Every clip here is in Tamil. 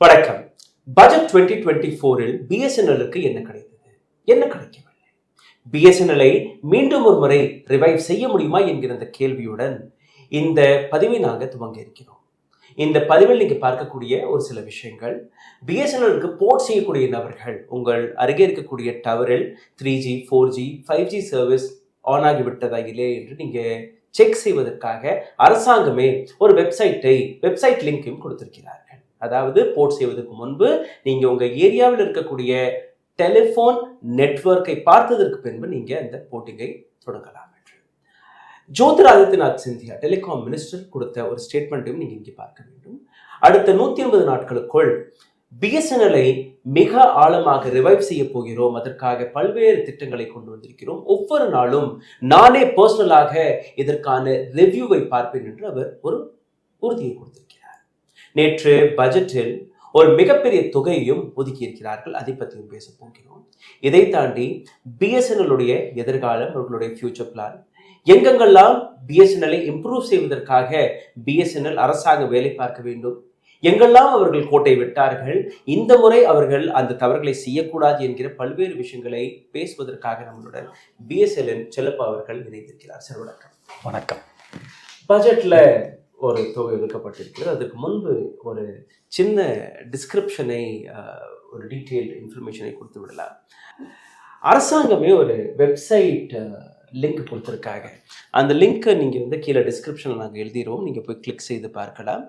வணக்கம். பட்ஜெட் 2024 பிஎஸ்என்எல்லுக்கு என்ன கிடைத்தது, என்ன கிடைக்கவில்லை, பிஎஸ்என்எல்லை மீண்டும் ஒரு முறை ரிவைவ் செய்ய முடியுமா என்கிற இந்த கேள்வியுடன் இந்த பதிவை நாங்கள் துவங்க இருக்கிறோம். இந்த பதிவில் நீங்கள் பார்க்கக்கூடிய ஒரு சில விஷயங்கள், பிஎஸ்என்எல்லுக்கு போர்ட் செய்யக்கூடிய நபர்கள் உங்கள் அருகே இருக்கக்கூடிய டவரில் 3G 4G 5G service on ஆகிவிட்டதா இல்லையே என்று நீங்கள் செக் செய்வதற்காக அரசாங்கமே ஒரு வெப்சைட் லிங்கையும் கொடுத்திருக்கிறார்கள். அதாவது போர்ட் செய்வதற்கு முன்பு நீங்கள் உங்கள் ஏரியாவில் இருக்கக்கூடிய டெலிஃபோன் நெட்வொர்க்கை பார்த்ததற்கு பின்பு நீங்கள் அந்த போர்ட்டிங்கை தொடங்கலாம் என்று ஜோதிராதித்யநாத் சிந்தியா டெலிகாம் மினிஸ்டர் கொடுத்த ஒரு ஸ்டேட்மெண்ட்டையும் நீங்கள் இங்கே பார்க்க வேண்டும். அடுத்த 180 நாட்களுக்குள் பிஎஸ்என்எல்லை மிக ஆழமாக ரிவைவ் செய்ய போகிறோம். அதற்காக பல்வேறு திட்டங்களை கொண்டு வந்திருக்கிறோம். ஒவ்வொரு நாளும் நானே பர்சனலாக இதற்கான ரிவ்யூவை பார்ப்பேன் என்று அவர் ஒரு உறுதியை கொடுத்திருக்கிறார். நேற்று பட்ஜெட்டில் ஒரு மிகப்பெரிய தொகையையும் ஒதுக்கி இருக்கிறார்கள். அதை பற்றியும் பேச போகிறோம். இதை தாண்டி பிஎஸ்என்எல்லுடைய எதிர்காலம், அவர்களுடைய ஃபியூச்சர் பிளான், எங்கெங்கெல்லாம் பிஎஸ்என்எல்லை இம்ப்ரூவ் செய்வதற்காக பிஎஸ்என்எல் அரசாங்கம் வேலை பார்க்க வேண்டும், எங்கெல்லாம் அவர்கள் கோட்டை விட்டார்கள், இந்த முறை அவர்கள் அந்த தவறுகளை செய்யக்கூடாது என்கிற பல்வேறு விஷயங்களை பேசுவதற்காக நம்மளுடன் பிஎஸ்என்எல் செல்லப்பா அவர்கள் இணைந்திருக்கிறார். சார் வணக்கம். வணக்கம். பட்ஜெட்டில் ஒரு தொகை ஒதுக்கப்பட்டிருக்கிறது. அதுக்கு முன்பு ஒரு சின்ன டிஸ்கிரிப்ஷனை, ஒரு டீட்டெயில் இன்ஃபர்மேஷனை கொடுத்து விடலாம். அரசாங்கமே ஒரு வெப்சைட் லிங்க் கொடுத்துருக்காங்க. அந்த லிங்க்கை நீங்கள் கீழே டிஸ்கிரிப்ஷனில் நாங்கள் எழுதிடுவோம், நீங்கள் போய் கிளிக் செய்து பார்க்கலாம்.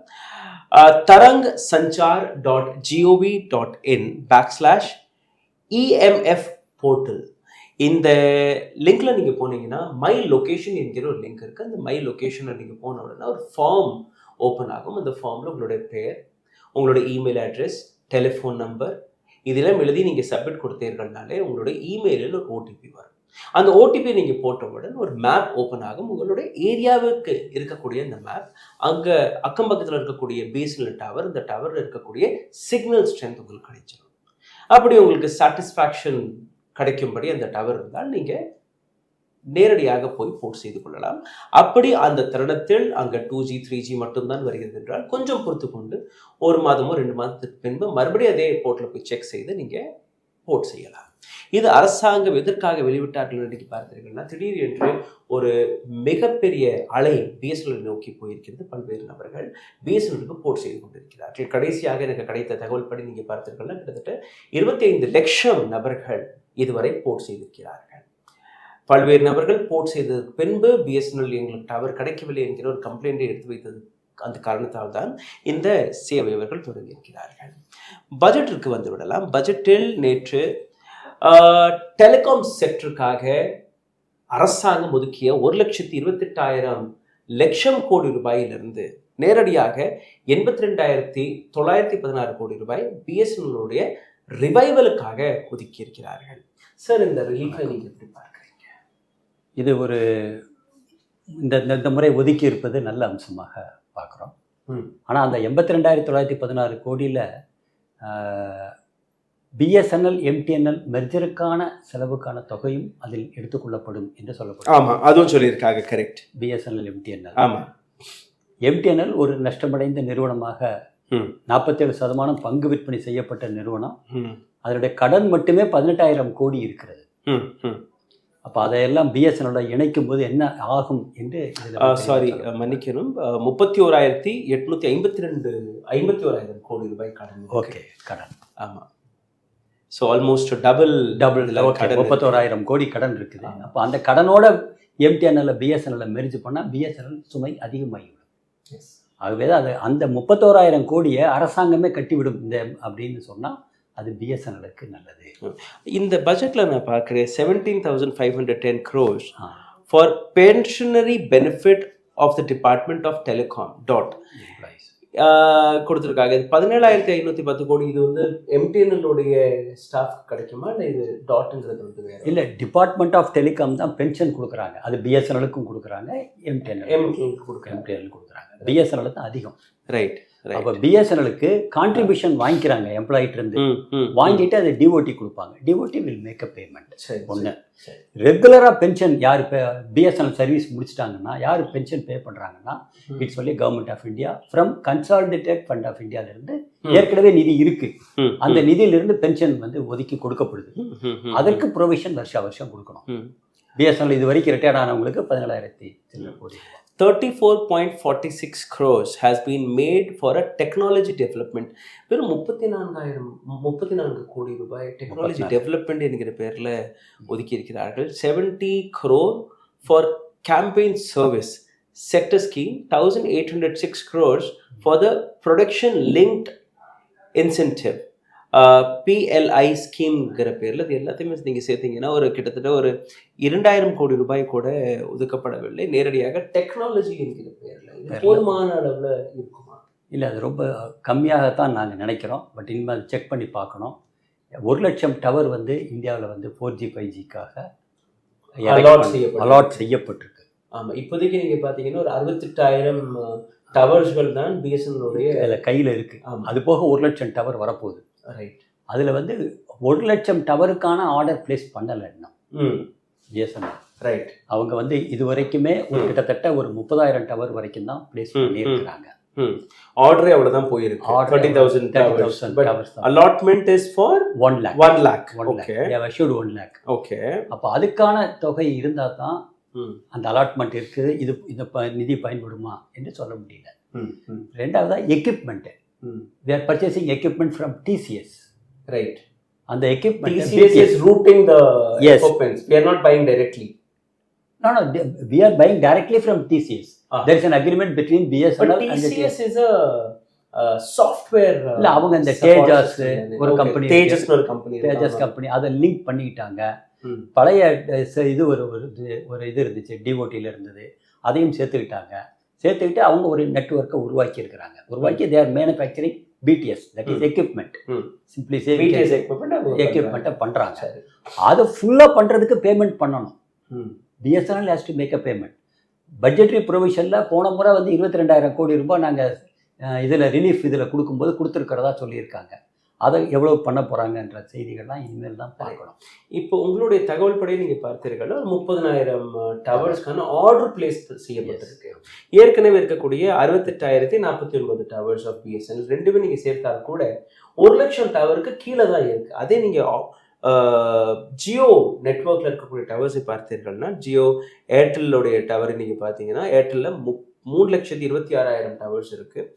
tarangsanchar.gov.in/EMF portal. இந்த லிங்க்ல நீங்கள் போனீங்கன்னா மை லொக்கேஷன் என்கிற ஒரு லிங்க் இருக்குது. அந்த மை லொக்கேஷனில் நீங்கள் போன உடனே ஒரு ஃபார்ம் ஓப்பன் ஆகும். அந்த ஃபார்மில் உங்களுடைய பெயர், உங்களுடைய இமெயில் அட்ரஸ், டெலிஃபோன் நம்பர் இதெல்லாம் எழுதி நீங்கள் சப்மிட் கொடுத்தீர்கள்னாலே உங்களுடைய இமெயிலில் ஒரு ஓடிபி வரும். அந்த ஓடிபி நீங்கள் போட்டவுடன் ஒரு மேப் ஓப்பன் ஆகும். உங்களுடைய ஏரியாவுக்கு இருக்கக்கூடிய இந்த மேப், அங்கே அக்கம் பக்கத்தில் இருக்கக்கூடிய பிஎஸ்என்எல் டவர், இந்த டவரில் இருக்கக்கூடிய சிக்னல் ஸ்ட்ரென்த் உங்களுக்கு கிடைச்சிடும். அப்படி உங்களுக்கு சாட்டிஸ்ஃபேக்ஷன் கிடைக்கும்படி அந்த டவர் இருந்தால் நீங்கள் நேரடியாக போய் போர்ட் செய்து கொள்ளலாம். அப்படி அந்த தருணத்தில் அங்கே 2G 3G மட்டும்தான் வருகிறது என்றால் கொஞ்சம் பொறுத்து கொண்டு 1 மாதமோ 2 மாதத்துக்கு பின்பு மறுபடியும் அதே போர்ட்டில் போய் செக் செய்து நீங்கள் போர்ட் செய்யலாம். இது அரசாங்கம் எதற்காக வெளிவிட்டார்கள் என்று பார்த்தீர்கள்னா, திடீர் என்று ஒரு மிகப்பெரிய அலை பிஎஸ்என்எல் நோக்கி போயிருக்கிறது. பல்வேறு நபர்கள் பிஎஸ்என்எலுக்கு போர்ட் செய்து கொண்டிருக்கிறார்கள். கடைசியாக எனக்கு கிடைத்த தகவல் படி நீங்கள் பார்த்தீர்கள்னா கிட்டத்தட்ட 25 லட்சம் நபர்கள் இதுவரை போர்ட் செய்திருக்கிறார்கள். பல்வேறு நபர்கள் போர்ட் செய்ததற்கு பின்பு பிஎஸ்என்எல் எங்களுக்கு டவர் கிடைக்கவில்லை என்கிற ஒரு கம்ப்ளைண்ட்டை எடுத்து வைத்தது. அந்த காரணத்தால் தான் இந்த சேவை அவர்கள் தொடங்கியிருக்கிறார்கள். பட்ஜெட்டிற்கு வந்து விடலாம். பட்ஜெட்டில் நேற்று டெலிகாம் செக்டருக்காக அரசாங்கம் ஒதுக்கிய 1,28,000 கோடி ரூபாயிலிருந்து நேரடியாக 82,916 கோடி ரூபாய் பிஎஸ்என்எல்லுடைய ரிவைவலுக்காக ஒதுக்கி இருக்கிறார்கள். சார், இந்த ரிலீஃபை நீங்கள் எப்படி பார்க்குறீங்க? இது ஒரு இந்த முறை ஒதுக்கி இருப்பது நல்ல அம்சமாக பார்க்குறோம். ஆனால் அந்த 82,916 கோடியில் பிஎஸ்என்எல் எம்டிஎன்எல் மெர்ஜருக்கான செலவுக்கான தொகையும் அதில் எடுத்துக்கொள்ளப்படும் என்று சொல்லப்படும். ஆமாம், அதுவும் சொல்லியிருக்காங்க. கரெக்ட். BSNL MTNL. ஆமாம். எம்டிஎன்எல் ஒரு நஷ்டமடைந்த நிறுவனமாக 47% பங்கு விற்பனை செய்யப்பட்ட நிறுவனம். அதனுடைய கடன் மட்டுமே 18,000 கோடி இருக்கிறது. அப்போ அதையெல்லாம் பிஎஸ்என்எல் இணைக்கும் போது என்ன ஆகும் என்று மன்னிக்கணும், 31,852 கோடி ரூபாய் கடன். ஓகே, கடன். ஆமாம். ஸோ ஆல்மோஸ்ட் டபுள் 31,000 கோடி கடன் இருக்குது. அப்போ அந்த கடனோட எம்டிஎன்எல் பிஎஸ்என்எல் மெர்ஜ் பண்ணால் பிஎஸ்என்எல் சுமை அதிகமாகிவிடும். ஆகவே அது அந்த 31,000 கோடியை அரசாங்கமே கட்டிவிடும் இந்த அப்படின்னு சொன்னால் அது பிஎஸ்என்எலுக்கு நல்லது. இந்த பட்ஜெட்டில் நான் பார்க்குறேன் 17,510 crores for pensionary benefit of the department of telecom கொடுத்துருக்காங்க. இது 17,510 கோடி. இது எம்டிஎன்எல்லுடைய ஸ்டாஃப் கிடைக்குமா, இல்லை இது டாட்டுங்கிறது வேறு? இல்லை, டிபார்ட்மெண்ட் ஆஃப் டெலிகாம் தான் பென்ஷன் கொடுக்குறாங்க. அது பிஎஸ்என்எலுக்கும் கொடுக்குறாங்க, எம்டிஎன்எல் கொடுக்குறாங்க. பிஎஸ்என்எல் தான் அதிகம். ரைட். அப்போ பிஎஸ்என்எலுக்கு கான்ட்ரிபியூஷன் வாங்கிக்கிறாங்க எம்ப்ளாயிட்ட இருந்து, வாங்கிட்டு அதை டிஓடி கொடுப்பாங்க. DOT will make a payment. ஒன்று ரெகுலராக பென்ஷன் யார் பிஎஸ்என்எல் சர்வீஸ் முடிச்சிட்டாங்கன்னா யார் பென்ஷன் பே பண்ணுறாங்கன்னா it's only government of India from consolidated fund of இந்தியாவிலிருந்து ஏற்கனவே நிதி இருக்கு, அந்த நிதியிலிருந்து பென்ஷன் வந்து ஒதுக்கி கொடுக்கப்படுது. அதற்கு ப்ரொவிஷன் வருஷம் கொடுக்கணும். பிஎஸ்என்எல் இது வரைக்கும் ரிட்டையர்ட் ஆனவங்களுக்கு 17,000 கோடி. 34.46 crores has been made for a technology development. வெறும் 34 கோடி ரூபாய் டெக்னாலஜி டெவலப்மெண்ட் என்கிற பேரில் ஒதுக்கி இருக்கிறார்கள். 70 crore for campaign service sector scheme, 1,806 crores for the production linked incentive PLI ஸ்கீம்ங்கிற பேரில். இது எல்லாத்தையுமே நீங்கள் சேர்த்தீங்கன்னா ஒரு கிட்டத்தட்ட ஒரு 2,000 கோடி ரூபாய் கூட ஒதுக்கப்படவில்லை நேரடியாக டெக்னாலஜி என்கிற பேரில். போதுமான அளவில் இருக்குமா? இல்லை, அது ரொம்ப கம்மியாகத்தான் நாங்கள் நினைக்கிறோம். பட் இனிமேல் செக் பண்ணி பார்க்கணும். 1,00,000 டவர் வந்து இந்தியாவில் வந்து 4G 5Gக்காக அலாட் செய்யப்பட்டிருக்கு. ஆமாம், இப்போதைக்கு நீங்கள் பார்த்தீங்கன்னா ஒரு 68,000 டவர்ஸ்கள் தான் பிஎஸ்என்எல் கையில் இருக்குது. அது போக 1,00,000 டவர் வரப்போகுது. ரைட். அதில் வந்து 1,00,000 டவருக்கான ஆர்டர் பிளேஸ் பண்ணலை இன்னும் பிஎஸ்என்எல். ரைட். அவங்க வந்து இது வரைக்குமே கிட்டத்தட்ட ஒரு 30,000 டவர் வரைக்கும் தான் பிளேஸ் பண்ணியிருக்கிறாங்க. ஆர்டரே அவ்வளவுதான் போயிருக்கு. 30,000 towers. Allotment is for 1 lakh. 1 lakh. Okay. They have assured 1 lakh. Okay. அப்போ அதுக்கான தொகை இருந்தால் தான் அந்த அலாட்மெண்ட் இருக்குது, இது இந்த நிதி பயன்படுமா என்று சொல்ல முடியல. ரெண்டாவதா equipment. They are purchasing equipment from TCS. Right. And the equipment TCS is routing the equipment. We are not buying directly. No, we are buying directly from TCS. There is an agreement between BSNL and TCS is a software. இல்ல, அவங்க இந்த தேஜஸ் ஒரு கம்பெனி, ஒரு கம்பெனி அதை லிங்க் பண்ணிக்கிட்டாங்க. பழைய இது ஒரு இது இருந்துச்சு, டிஓடியில் இருந்தது, அதையும் சேர்த்துக்கிட்டு அவங்க ஒரு நெட்வொர்க்கை உருவாக்கி they are manufacturing BTS, that is equipment. Simply say எக்யூப்மெண்ட்டை பண்ணுறாங்க. அதை ஃபுல்லாக பண்ணுறதுக்கு பேமெண்ட் பண்ணணும். BSNL has to make a payment. Budgetary ப்ரொவிஷனில் போன முறை வந்து 22,000 கோடி ரூபாய் நாங்கள் இதில் ரிலீஃப் இதில் கொடுக்கும்போது கொடுத்துருக்கிறதா சொல்லியிருக்காங்க. அதை எவ்வளோ பண்ண போகிறாங்கன்ற செய்திகள்லாம் இனிமேல் தான் பார்க்கணும். இப்போ உங்களுடைய தகவல் படி நீங்கள் பார்த்தீர்கள் 30,000 டவர்ஸ்க்கான ஆர்டர் பிளேஸ் செய்யப்பட்டிருக்கு. ஏற்கனவே இருக்கக்கூடிய 68,049 டவர்ஸ் ஆஃப் பிஎஸ்என்எல் ரெண்டுமே நீங்கள் சேர்த்தால் கூட 1,00,000 டவருக்கு கீழே தான் இருக்குது. அதே நீங்கள் ஜியோ நெட்வொர்க்கில் இருக்கக்கூடிய டவர்ஸை பார்த்தீர்கள்னா, ஜியோ ஏர்டெல்லுடைய டவரை நீங்கள் பார்த்தீங்கன்னா ஏர்டெல்லில் 3,26,000 டவர்ஸ் இருக்குது.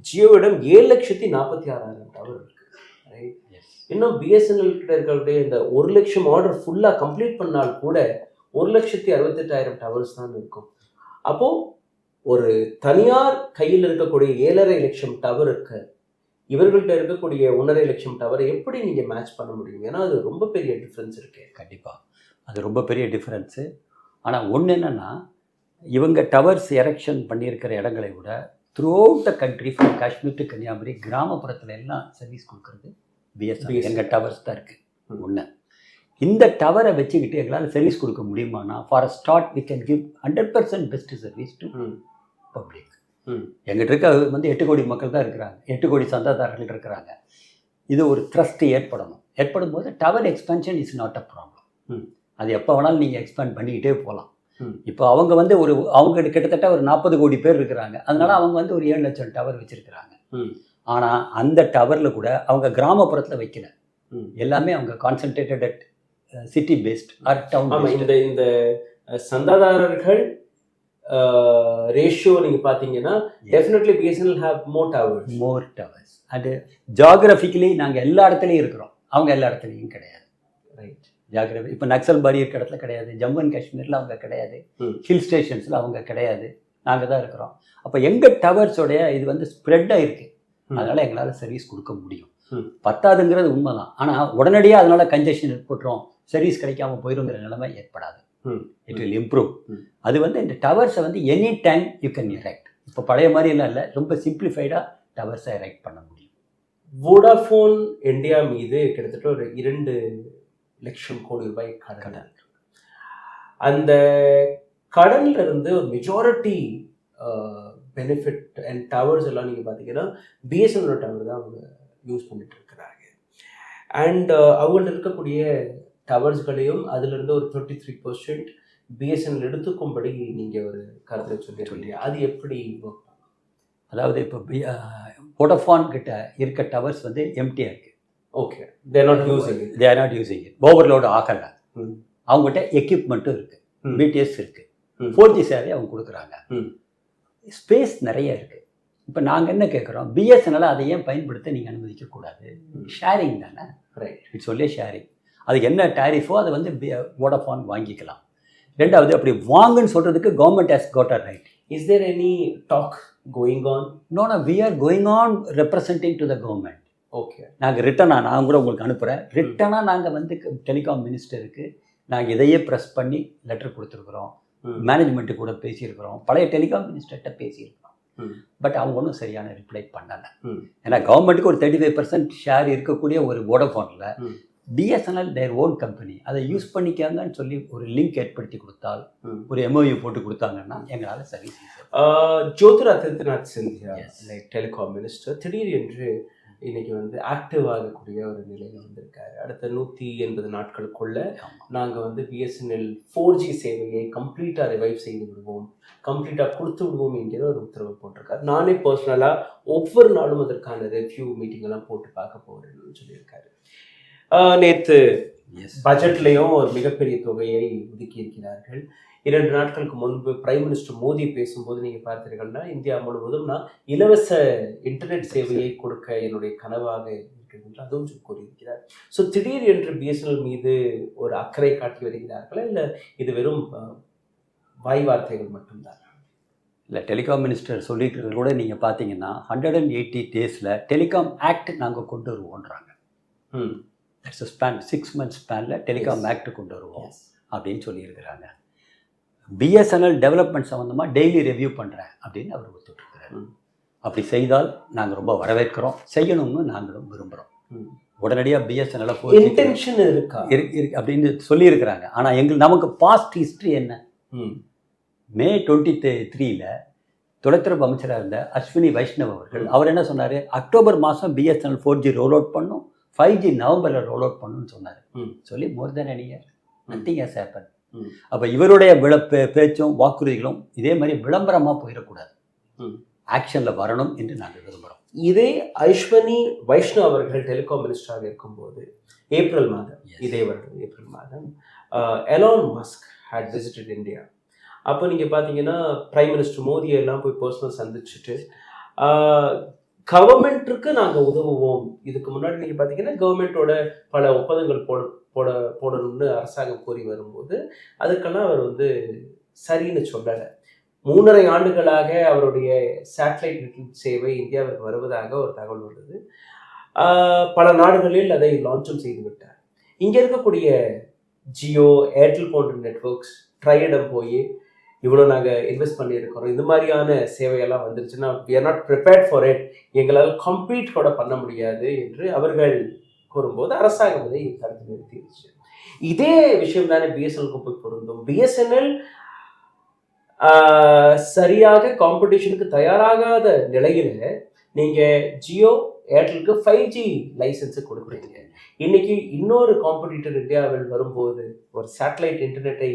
ஜியோவிடம் 7,46,000 டவர் இருக்குது. ரைட். இன்னும் பிஎஸ்என்எல் கிட்ட இருக்கக்கூடிய இந்த 1,00,000 ஆர்டர் ஃபுல்லாக கம்ப்ளீட் பண்ணால் கூட 1,68,000 டவர்ஸ் தான் இருக்கும். அப்போது ஒரு தனியார் கையில் இருக்கக்கூடிய 7,50,000 டவருக்கு இவர்கள்ட்ட இருக்கக்கூடிய 1,50,000 டவரை எப்படி நீங்கள் மேட்ச் பண்ண முடியும்? ஏன்னா அது ரொம்ப பெரிய டிஃப்ரென்ஸ் இருக்கு. கண்டிப்பாக அது ரொம்ப பெரிய டிஃப்ரென்ஸு. ஆனால் ஒன்று என்னென்னா, இவங்க டவர்ஸ் எரெக்ஷன் பண்ணியிருக்கிற இடங்களை விட throughout the country from Kashmir to Kanyakumari கிராமப்புறத்தில் எல்லாம் சர்வீஸ் கொடுக்குறது பிஎஸ்என்எல் எங்கள் டவர்ஸ் தான் இருக்குது. ஒன்று, இந்த டவரை வச்சுக்கிட்டு எங்களால் சர்வீஸ் கொடுக்க முடியுமானா, for a start we can give 100% best service to public. எங்கிட்ட இருக்க வந்து 8 கோடி மக்கள் தான் இருக்கிறாங்க, 8 கோடி சந்தாதாரர்கள் இருக்கிறாங்க. இது ஒரு ட்ரஸ்ட் ஏற்படும் போது tower expansion is not a problem. அது எப்போ வேணாலும் நீங்கள் எக்ஸ்பேண்ட் பண்ணிக்கிட்டே போகலாம். இப்போ அவங்க வந்து அவங்க கிட்டத்தட்ட ஒரு 40 கோடி பேர் இருக்கிறாங்க. அதனால அவங்க வந்து ஒரு 7,00,000 டவர் வச்சிருக்கிறாங்க. ஆனால் அந்த டவரில் கூட அவங்க கிராமப்புறத்தில் வைக்கல, எல்லாமே அவங்க concentrated at city based or town. இந்த சந்தாதாரர்கள் ரேஷியோ நீங்கள் பார்த்தீங்கன்னா definitely BSNL have more towers. அது ஜியாகிரபிக்கலி நாங்கள் எல்லா இடத்துலையும் இருக்கிறோம், அவங்க எல்லா இடத்துலையும் கிடையாது. ரைட். ஜியாகிரபி இப்போ நக்சல் பாடி இருக்கிற இடத்துல கிடையாது, ஜம்மு அண்ட் காஷ்மீரில் அவங்க கிடையாது, ஹில் ஸ்டேஷன்ஸில் அவங்க கிடையாது, நாங்கள் தான் இருக்கிறோம். அப்போ எங்கள் டவர்ஸோடைய இது வந்து ஸ்ப்ரெட்டாக இருக்குது, அதனால் எங்களால் சர்வீஸ் கொடுக்க முடியும். பத்தாதுங்கிறது உண்மைதான். ஆனால் உடனடியாக அதனால் கன்ஜெஷன் ஏற்பட்டுரும், சர்வீஸ் கிடைக்காம போயிருங்கிற நிலைமை ஏற்படாது. It will improve. அது வந்து இந்த டவர்ஸை வந்து any time you can erect. இப்போ பழைய மாதிரிலாம் இல்லை, ரொம்ப சிம்பிளிஃபைடாக டவர்ஸை எரெக்ட் பண்ண முடியும். வோடாஃபோன் இந்தியா மீது கிட்டத்தட்ட ஒரு 2,00,000 கோடி ரூபாய் கடன். அந்த கடன்ல இருந்து ஒரு மெஜாரிட்டி பெனிஃபிட் அண்ட் டவர்ஸ் எல்லாம் நீங்கள் பார்த்தீங்கன்னா பிஎஸ்என்எல் டவர் தான் அவங்க யூஸ் பண்ணிட்டு இருக்கிறாங்க. அண்ட் அவங்கள்ட்ட இருக்கக்கூடிய டவர்ஸ்களையும் அதிலிருந்து ஒரு 33% பிஎஸ்என்எல் எடுத்துக்கும்படி நீங்கள் ஒரு கருத்தை சொல்லியிருக்கீங்க. அது எப்படி? அதாவது இப்போ வோடஃபோன் கிட்ட இருக்க டவர்ஸ் வந்து எம்டியாக இருக்குது. Okay, there not using it. Overload ஆகலை. அவங்ககிட்ட எக்யூப்மெண்ட்டும் இருக்குது, பிடிஎஸ் இருக்குது, 4G சேவை அவங்க கொடுக்குறாங்க, ஸ்பேஸ் நிறைய இருக்குது. இப்போ நாங்கள் என்ன கேட்குறோம், பிஎஸ்என்எல் அதை ஏன் பயன்படுத்த நீங்கள் அனுமதிக்கக்கூடாது? ஷேரிங் தானே, ரைட்? It's only sharing. அதுக்கு என்ன டேரிஃபோ அதை வந்து வோடஃபோன் வாங்கிக்கலாம். ரெண்டாவது, அப்படி வாங்குன்னு சொல்கிறதுக்கு government has got a right. Is there any talk going on? No, we are going on representing to the government. Okay, நாங்கள் ரிட்டனாக நான் கூட உங்களுக்கு அனுப்புகிறேன். ரிட்டனாக நாங்கள் வந்து டெலிகாம் மினிஸ்டருக்கு நாங்கள் இதையே ப்ரெஸ் பண்ணி லெட்டர் கொடுத்துருக்குறோம், மேனேஜ்மெண்ட்டு கூட பேசியிருக்கிறோம், பழைய டெலிகாம் மினிஸ்டர்கிட்ட பேசியிருக்கிறோம். பட் அவங்க ஒன்றும் சரியான ரிப்ளை பண்ணலை. ஏன்னா கவர்மெண்ட்டுக்கு ஒரு 35% ஷேர் இருக்கக்கூடிய ஒரு வோடஃபோனில் பிஎஸ்என்எல் தேர் ஓன் கம்பெனி அதை யூஸ் பண்ணிக்காங்கன்னு சொல்லி ஒரு லிங்க் ஏற்படுத்தி கொடுத்தால், ஒரு எம்ஓயு போட்டு கொடுத்தாங்கன்னா எங்களால் சர்வீஸ். ஜோதிராதித்யநாத் சிந்தியா டெலிகாம் மினிஸ்டர் திடீர் என்று இன்னைக்கு வந்து ஆக்டிவ் ஆகக்கூடிய ஒரு நிலையில் வந்திருக்காரு. அடுத்த 180 நாட்களுக்குள்ள நாங்கள் வந்து பிஎஸ்என்எல் 4G சேவையை கம்ப்ளீட்டாக ரிவைவ் செய்து விடுவோம், கம்ப்ளீட்டாக கொடுத்து விடுவோம் என்கிற ஒரு உத்தரவு போட்டிருக்காரு. நானே பர்சனலாக ஒவ்வொரு நாளும் அதற்கான ரிவ்யூ மீட்டிங் எல்லாம் போட்டு பார்க்க போகிறேன்னு சொல்லியிருக்காரு. நேற்று பட்ஜெட்லேயும் ஒரு மிகப்பெரிய தொகையை ஒதுக்கி இருக்கிறார்கள். 2 நாட்களுக்கு முன்பு பிரைம் மினிஸ்டர் மோடி பேசும்போது நீங்கள் பார்த்தீர்கள்னா, இந்தியா முழுவதும் நான் இலவச இன்டர்நெட் சேவையை கொடுக்க என்னுடைய கனவாக இருக்கிறது என்று அதுவும் கூறியிருக்கிறார். ஸோ திடீர் என்று பிஎஸ்என்எல் மீது ஒரு அக்கறை காட்டி வருகிறார்களா, இல்லை இது வெறும் வாய் வார்த்தைகள் மட்டும்தான்? இல்லை, டெலிகாம் மினிஸ்டர் சொல்லியிருக்கிறது கூட நீங்கள் பார்த்தீங்கன்னா 180 டேஸில் டெலிகாம் ஆக்ட் நாங்கள் கொண்டு வருவோன்றாங்க. இட்ஸ் ஸ்பேன் 6 months ஸ்பேனில் டெலிகாம் ஆக்ட் கொண்டு வருவோம் அப்படின்னு சொல்லியிருக்கிறாங்க. பிஎஸ்என்எல் டெவலப்மெண்ட் சம்மந்தமாக டெய்லி ரிவ்யூ பண்ணுறேன் அப்படின்னு அவர் ஒத்துட்ருக்கிறார். அப்படி செய்தால் நாங்கள் ரொம்ப வரவேற்கிறோம், செய்யணும்னு நாங்களும் விரும்புகிறோம். உடனடியாக பிஎஸ்என்எல் இன்டென்ஷன் இருக்கா இருக்கு அப்படின்னு சொல்லியிருக்கிறாங்க. ஆனால் நமக்கு பாஸ்ட் ஹிஸ்ட்ரி என்ன? மே 23 தொலைத்தொடர்பு அமைச்சராக இருந்த அஸ்வினி வைஷ்ணவ் அவர்கள் அவர் என்ன சொன்னார், அக்டோபர் மாதம் பிஎஸ்என்எல் 4G ரோல் அவுட் பண்ணும், 5G நவம்பரில் ரோல் அவுட் பண்ணணும்னு சொன்னார். சொல்லி மோர் தென் a year nothing has happen. அப்போ இவருடைய பேச்சும் வாக்குறுதிகளும் இதே மாதிரி விளம்பரமாக போயிடக்கூடாது, ஆக்ஷனில் வரணும் என்று நாங்கள் விரும்புகிறோம். இதே அஸ்வினி வைஷ்ணவ் அவர்கள் டெலிகாம் மினிஸ்டராக இருக்கும்போது ஏப்ரல் மாதம், இதே வருடம் ஏப்ரல் மாதம், Elon Musk had visited India. அப்போ நீங்கள் பார்த்தீங்கன்னா பிரைம் மினிஸ்டர் மோடியை எல்லாம் போய் பர்சனல் சந்திச்சுட்டு கவர்மெண்ட்டுக்கு நாங்கள் உதவுவோம். இதுக்கு முன்னாடி நீங்கள் பார்த்தீங்கன்னா கவர்மெண்ட்டோட பல ஒப்பந்தங்கள் போடணும்னு அரசாங்கம் கோரி வரும்போது அதுக்கெல்லாம் அவர் வந்து சரின்னு சொல்லலை. 3.5 ஆண்டுகளாக அவருடைய சேட்டலைட் சேவை இந்தியாவிற்கு வருவதாக ஒரு தகவல் வருது. பல நாடுகளில் அதை லான்ச்சும் செய்து விட்டார். இங்கே இருக்கக்கூடிய ஜியோ, ஏர்டெல் போன்ற நெட்வொர்க்ஸ் ட்ரையிடம் போய் இவ்வளோ நாங்கள் இன்வெஸ்ட் பண்ணியிருக்கிறோம், இந்த மாதிரியான சேவையெல்லாம் வந்துருச்சுன்னா we are not prepared for it, எங்களால் கம்ப்ளீட் கூட பண்ண முடியாது என்று அவர்கள் கூறும்போது அரசாங்கம் அதை தடுத்து நிறுத்திடுச்சு. இதே விஷயம் தானே பிஎஸ்என்எலுக்கு போய் பொருந்தும். பிஎஸ்என்எல் சரியாக காம்படிஷனுக்கு தயாராகாத நிலையில் நீங்கள் ஜியோ, ஏர்டெலுக்கு 5G லைசன்ஸு கொடுக்குறீங்க. இன்னைக்கு இன்னொரு காம்படிட்டர் இந்தியாவில் வரும்போது ஒரு சேட்டலைட் இன்டர்நெட்டை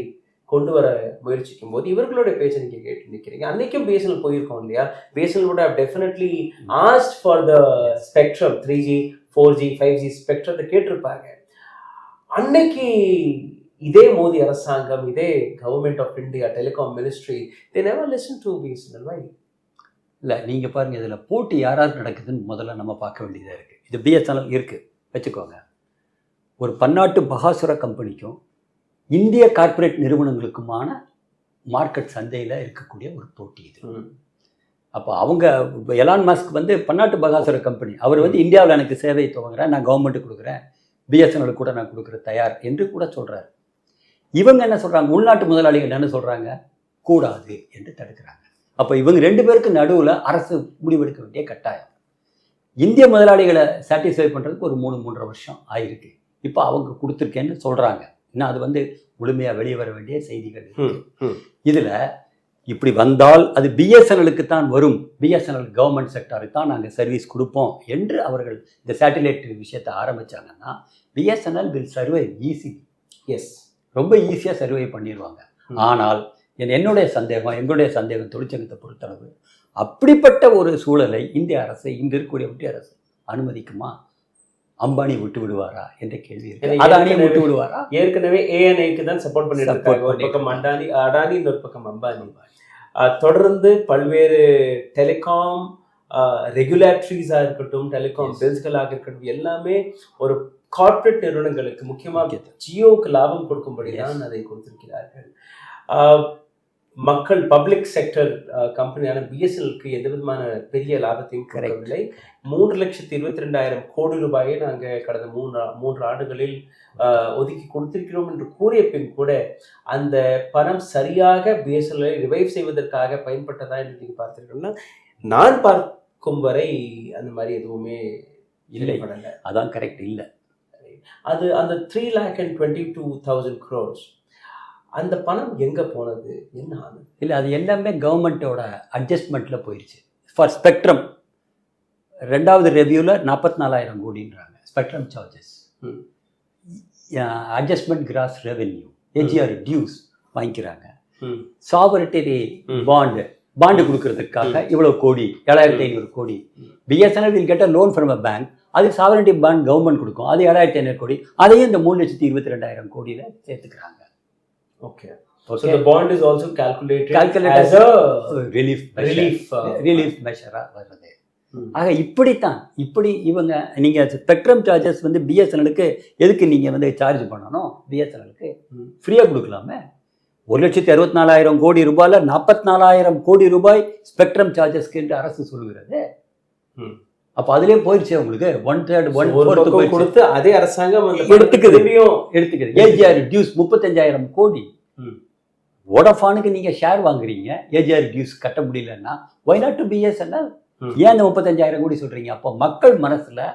கொண்டு வர முயற்சிக்கும் போது இவர்களுடைய பேச்சை நீங்கள் கேட்டு நிற்கிறீங்க. அன்னைக்கும் பிஎஸ்என்எல் போயிருக்கோம் இல்லையா? BSNL would have definitely asked for the spectrum, 3G, 4G, 5G ஸ்பெக்ட்ரத்தை கேட்டிருப்பாங்க. அன்னைக்கு இதே மோடி அரசாங்கம், இதே government of India telecom ministry, they never listen to BSNL. Why? இல்லை, நீங்கள் பாருங்கள், இதில் போட்டி யாராவது நடக்குதுன்னு முதல்ல நம்ம பார்க்க வேண்டியதாக இருக்குது. இது பிஎஸ்என்எல் இருக்குது வச்சுக்கோங்க, ஒரு பன்னாட்டு பகாசுர கம்பெனிக்கும் இந்திய கார்ப்பரேட் நிறுவனங்களுக்குமான மார்க்கெட் சந்தையில் இருக்கக்கூடிய ஒரு போட்டி இது. அப்போ அவங்க எலான் மஸ்க் வந்து பன்னாட்டு பகாசுர கம்பெனி, அவர் வந்து இந்தியாவில் எனக்கு சேவை துவங்குறேன், நான் கவர்மெண்ட்டுக்கு கொடுக்குறேன், பிஎஸ்என்எல் கூட நான் கொடுக்குற தயார் என்று கூட சொல்கிறார். இவங்க என்ன சொல்கிறாங்க, உள்நாட்டு முதலாளிகள் என்ன சொல்கிறாங்க, கூடாது என்று தடுக்கிறாங்க. அப்போ இவங்க 2 பேருக்கு நடுவில் அரசு முடிவெடுக்க வேண்டிய கட்டாயம். இந்திய முதலாளிகளை சாட்டிஸ்ஃபை பண்ணுறதுக்கு ஒரு 3-3.5 வருஷம் ஆயிருக்கு. இப்போ அவங்க கொடுத்துருக்கேன்னு சொல்கிறாங்க. இன்னும் அது வந்து முழுமையாக வெளியே வர வேண்டிய செய்திகள். இதில் இப்படி வந்தால் அது பிஎஸ்என்எலுக்கு தான் வரும், பிஎஸ்என்எல் கவர்மெண்ட் செக்டாருக்கு தான் நாங்கள் சர்வீஸ் கொடுப்போம் என்று அவர்கள் இந்த சேட்டிலைட் விஷயத்தை ஆரம்பித்தாங்கன்னா BSNL will survive easy. Yes, ரொம்ப ஈஸியாக சர்வை பண்ணிடுவாங்க. ஆனால் எங்களுடைய சந்தேகம் தொழிற்சங்கத்தை பொறுத்தளவு அப்படிப்பட்ட ஒரு சூழலை இந்திய அரசு, இங்கு இருக்கக்கூடிய ஒன்றிய அரசு அனுமதிக்குமா? அம்பானி விட்டு விடுவாரா என்ற கேள்வி இருக்கு. அதானி விட்டு விடுவாரா? ஏற்கனவே ஏஎன்ஐக்கு தான் சப்போர்ட் பண்ணிட்டு இருக்காங்க. ஒரு பக்கம் அடானி, இன்னொரு பக்கம் அம்பானி. தொடர்ந்து பல்வேறு டெலிகாம் ரெகுலேட்டரிஸாக இருக்கட்டும், டெலிகாம் பில்ஸ்களாக இருக்கட்டும், எல்லாமே ஒரு கார்ப்பரேட் நிறுவனங்களுக்கு, முக்கியமாக ஜியோவுக்கு லாபம் கொடுக்கும்படி தான் அதை கொடுத்திருக்கிறார்கள். மக்கள் பப்ளிக் செக்டர் கம்பெனியான பிஎஸ்என்எலுக்கு எந்த விதமான பெரிய லாபத்தையும் கிடைக்கவில்லை. 3,22,000 கோடி ரூபாயை நாங்கள் கடந்த மூன்று ஆண்டுகளில் ஒதுக்கி கொடுத்திருக்கிறோம் என்று கூறிய பின் கூட அந்த பணம் சரியாக பிஎஸ்என்எல்லை ரிவைவ் செய்வதற்காக பயன்பட்டதா என்று நீங்கள் பார்த்தீர்கள்னா, நான் பார்க்கும் வரை அந்த மாதிரி எதுவுமே இல்லை. அதான் கரெக்ட் இல்லை. அது அந்த 3,22,000 crores அந்த பணம் எங்கே போனது, என்ன ஆகுது? இல்லை, அது எல்லாமே கவர்மெண்ட்டோட அட்ஜஸ்ட்மெண்ட்டில் போயிடுச்சு. ஃபார் ஸ்பெக்ட்ரம் 2வது ரெவ்யூவில் 44,000 கோடின்றாங்க spectrum charges. Adjustment gross revenue, AGR dues வாங்கிக்கிறாங்க. சாவரிட்டி பாண்டு கொடுக்கறதுக்காக இவ்வளோ கோடி, 7,500 கோடி. BSNL will get a loan from a bank, அது சாவரிட்டி பாண்ட் கவர்மெண்ட் கொடுக்கும், அது 7,500 கோடி. அதையும் இந்த 3,22,000 கோடியில் சேர்த்துக்கிறாங்க. Okay. So the bond is also calculated as a relief measure வருது. ஆக இப்படி இவங்க நீங்கள் ஸ்பெக்ட்ரம் சார்ஜஸ் பிஎஸ்என்எலுக்கு எதுக்கு நீங்கள் சார்ஜ் பண்ணணும்? பிஎஸ்என்எலுக்கு ஃப்ரீயாக கொடுக்கலாமே. 1,64,000 கோடி ரூபாயில் 44,000 கோடி ரூபாய் ஸ்பெக்ட்ரம் சார்ஜஸ்க்கு என்று அரசு சொல்கிறது. அப்போ அதுலேயே போயிடுச்சு உங்களுக்கு 1/3 கொடுத்து அதே அரசாங்கம் எடுத்துக்குது. ஏஜிஆர் டியூஸ் 35,000 கோடி. வோடாஃபானுக்கு நீங்கள் ஷேர் வாங்குறீங்க, ஏஜிஆர் டியூஸ் கட்ட முடியலன்னா ஒய் நாட் டு பிஎஸ்என்எல்? ஏன் அந்த 35,000 கோடி சொல்கிறீங்க? அப்போ மக்கள் மனசில்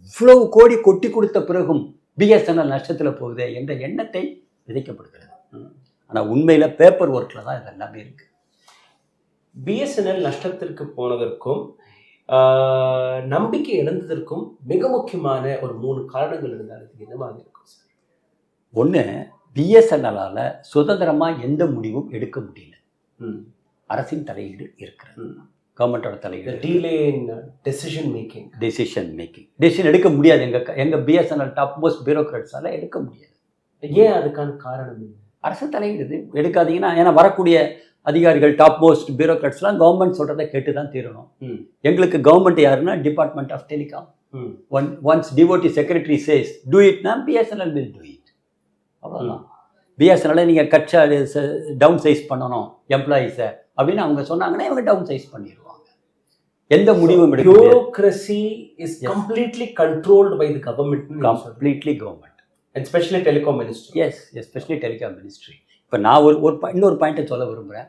இவ்வளவு கோடி கொட்டி கொடுத்த பிறகும் பிஎஸ்என்எல் நஷ்டத்தில் போகுது என்ற எண்ணத்தை விதைக்கப்படுகிறது. ஆனால் உண்மையில் பேப்பர் ஒர்க்கில் தான் இதெல்லாமே இருக்குது. பிஎஸ்என்எல் நஷ்டத்திற்கு போனதற்கும் நம்பிக்கை இழந்ததற்கும் மிக முக்கியமான ஒரு 3 காரணங்கள் இருந்தாலும் என்ன மாதிரி இருக்கும் சார்? ஒன்று, பிஎஸ்என்எல்லால் சுதந்திரமாக எந்த முடிவும் எடுக்க முடியல. அரசின் தலையீடு இருக்கிறது, கவர்மெண்டோட தலையீடு. டிலே இன் டெசிஷன் மேக்கிங் எடுக்க முடியாது. எங்கள் பிஎஸ்என்எல் டாப் மோஸ்ட் பியூரோக்ராட்ஸால் எடுக்க முடியாது. ஏன்? அதுக்கான காரணம் அரசு தலையிடுது. எடுக்காதீங்கன்னா, ஏன்னா வரக்கூடிய அதிகாரிகள் டாப் மோஸ்ட் பியூரோக்ராட்ஸ்லாம் கவர்மெண்ட் சொல்கிறத கேட்டு தான் தீரணும். எங்களுக்கு கவர்மெண்ட் யாருன்னா department of telecom. Once DoT secretary says do இட்னா பிஎஸ்என்எல் வில் டூ இட். அவ்வளோதான். பிஎஸ்என்எல்லை நீங்கள் டவுன் சைஸ் பண்ணணும் எம்ப்ளாயீஸை அப்படின்னு அவங்க சொன்னாங்கன்னா இவங்க டவுன் சைஸ் பண்ணிடுவாங்க. எந்த முடிவும் எடுக்க முடியாது. bureaucracy is completely controlled by the government. Completely government. And especially telecom ministry. Yes, especially telecom ministry. இப்போ நான் இன்னொரு பாயிண்ட்டை சொல்ல விரும்புகிறேன்.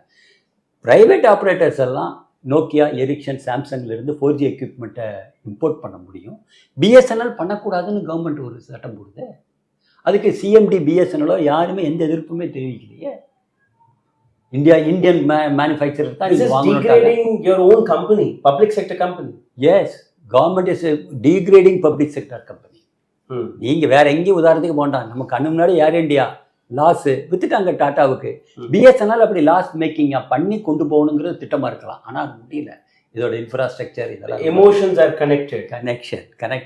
ப்ரைவேட் ஆப்ரேட்டர்ஸ் எல்லாம் நோக்கியா, எரிக்சன், சாம்சங்லேருந்து 4G எக்யூப்மெண்ட்டை இம்போர்ட் பண்ண முடியும். பிஎஸ்என்எல் பண்ணக்கூடாதுன்னு கவர்மெண்ட் ஒரு சட்டம் போடுது. அதுக்கு சிஎம்டி பிஎஸ்என்எல்லோ யாருமே எந்த எதிர்ப்புமே தெரிவிக்கலையே. இந்தியன் மேனுஃபேக்சரர் தான் இது degrading your own company, public sector company. Yes, government is degrading public sector company. நீங்கள் வேற எங்கேயும் உதாரணத்துக்கு போண்டாங்க. நம்ம கண்ணு முன்னாடி ஏர் இண்டியா லாஸு வித்துட்டாங்க டாட்டாவுக்கு. பிஎஸ்என்எல் அப்படி லாஸ் மேக்கிங்காக பண்ணி கொண்டு போகணுங்கிறது திட்டமாக இருக்கலாம். ஆனால் முடியல. இதோட இன்ஃப்ராஸ்ட்ரக்சர் இதெல்லாம் எமோஷன்ஸ் ஆர் கனெக்ட்.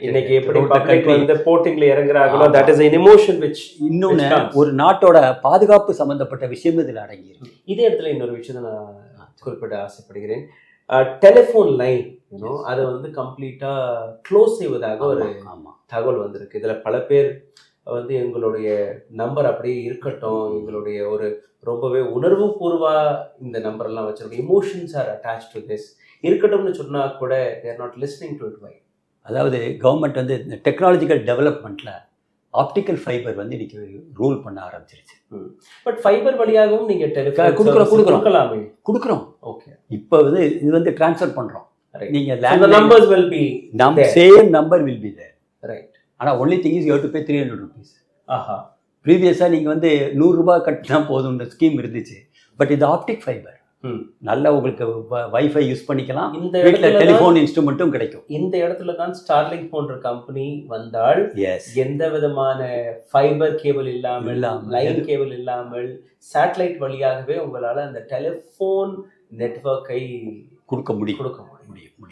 இன்னைக்கு எப்படி பப்ளிக் வந்து போர்ட்டிங்ல இறங்குறாங்களோ that is an emotion which இன்னொன்று ஒரு நாட்டோட பாதுகாப்பு சம்பந்தப்பட்ட விஷயம் இதில் அடங்கியிருக்கு. இதே இடத்துல இன்னொரு விஷயத்தை நான் குறிப்பிட ஆசைப்படுகிறேன். டெலிஃபோன் லைன் அதை வந்து கம்ப்ளீட்டா க்ளோஸ் செய்வதாக ஒரு தகவல் வந்திருக்கு. இதுல பல பேர் வந்து எங்களுடைய நம்பர் அப்படியே இருக்கட்டும், எங்களுடைய ஒரு ரொம்பவே உணர்வு பூர்வா இந்த நம்பர் எல்லாம் வச்சிருக்கோம், emotions are attach to this இருக்கட்டும்னு சொன்னா கூட they are not listening to it. Why? அதாவது கவர்மெண்ட் வந்து இந்த டெக்னாலஜிக்கல் டெவலப்மெண்ட்ல ஆப்டிக்கல் ஃபைபர் வந்து இன்னைக்கு ரூல் பண்ண ஆரம்பிச்சிருச்சு. பட் ஃபைபர் வழியாகவும் நீங்க கொடுக்குறோம். ஓகே, இப்போ வந்து இது வந்து ட்ரான்ஸ்ஃபர் பண்றோம். நீங்க numbers will be same number will be there. Right. ஆனா only thing is you have to pay 300 rupees. ப்ரீவியஸாக நீங்கள் வந்து 100 ரூபாய் கட்டினா போதும்ன்ற ஸ்கீம் இருந்துச்சு. பட் இது ஆப்டிக் ஃபைபர். நல்ல உங்களுக்கு வைஃபை யூஸ் பண்ணிக்கலாம், இந்த வீட்டில் இடத்துல டெலிஃபோன் இன்ஸ்ட்ருமெண்ட்டும் கிடைக்கும். இந்த இடத்துல தான் ஸ்டார்லிங்க் போன்ற கம்பெனி வந்தால் எஸ், எந்த விதமான ஃபைபர் கேபிள் இல்லாமல், லைன் கேபிள் இல்லாமல், சேட்டலைட் வழியாகவே உங்களால அந்த டெலிஃபோன் நெட்வொர்க்கை கொடுக்க முடியும்.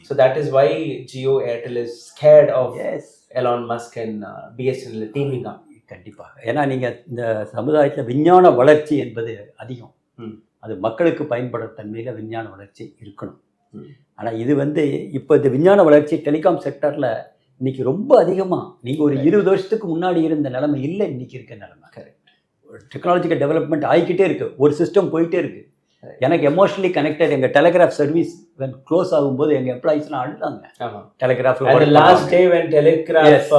So that is why Jio Airtel is scared of Yes. Elon Musk and BSNL teaming up. கண்டிப்பாக. ஏன்னா நீங்கள் இந்த சமுதாயத்தில் விஞ்ஞான வளர்ச்சி என்பது அதிகம். அது மக்களுக்கு பயன்படுற தன்மையில் விஞ்ஞான வளர்ச்சி இருக்கணும். ஆனால் இது வந்து இப்போ இந்த விஞ்ஞான வளர்ச்சி டெலிகாம் செக்டரில் இன்னைக்கு ரொம்ப அதிகமாக, நீங்கள் ஒரு 20 வருஷத்துக்கு முன்னாடி இருந்த நிலைமை இல்லை, இன்னைக்கு இருக்க நிலைமை. டெக்னாலஜிக்கல் டெவலப்மெண்ட் ஆகிக்கிட்டே இருக்குது, ஒரு சிஸ்டம் போயிட்டே இருக்குது. எனக்கு எமோஷனலி கனெக்டட் எங்கள் டெலிகிராஃப் சர்வீஸ் க்ளோஸ் ஆகும்போது எங்கள் எம்ப்ளாயிஸ்லாம் அழுதாங்க. டெலிகிராஃபில் last day when telegraph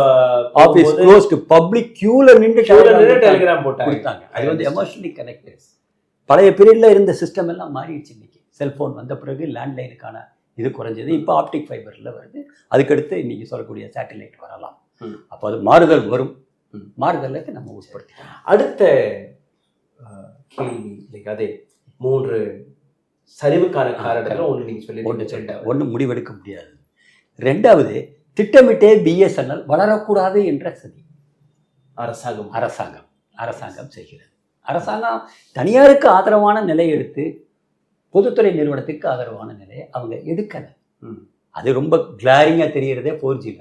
office closed, public கியூல நின்று டெலிகிராம் கொடுத்தாங்க. அது வந்து எமோஷனலி கனெக்டட். பழைய பீரியடில் இருந்த சிஸ்டம் எல்லாம் மாறிடுச்சு. இன்னைக்கு செல்ஃபோன் வந்த பிறகு லேண்ட்லைனுக்கான இது குறைஞ்சது, இப்போ ஆப்டிக் ஃபைபரில் வருது. அதுக்கடுத்து இன்னைக்கு சொல்லக்கூடிய சேட்டலைட் வரலாம். அப்போ அது மாறுதல் வரும். மாறுதலுக்கு நம்ம உட்படுத்திக்கலாம். அடுத்த கேள்வி அதே 3 சரிவுக்கான காரணங்கள் ஒன்று நீங்கள் சொல்லி ஒன்று முடிவெடுக்க முடியாது. ரெண்டாவது, திட்டமிட்டே பிஎஸ்என்எல் வளரக்கூடாது என்ற சதி அரசாங்கம் செய்கிறது. அரசாங்கம் தனியாருக்கு ஆதரவான நிலை எடுத்து பொதுத்துறை நிறுவனத்துக்கு ஆதரவான நிலையை அவங்க எடுக்கலை. அது ரொம்ப கிளாரிங்காக தெரிகிறதே 4Gல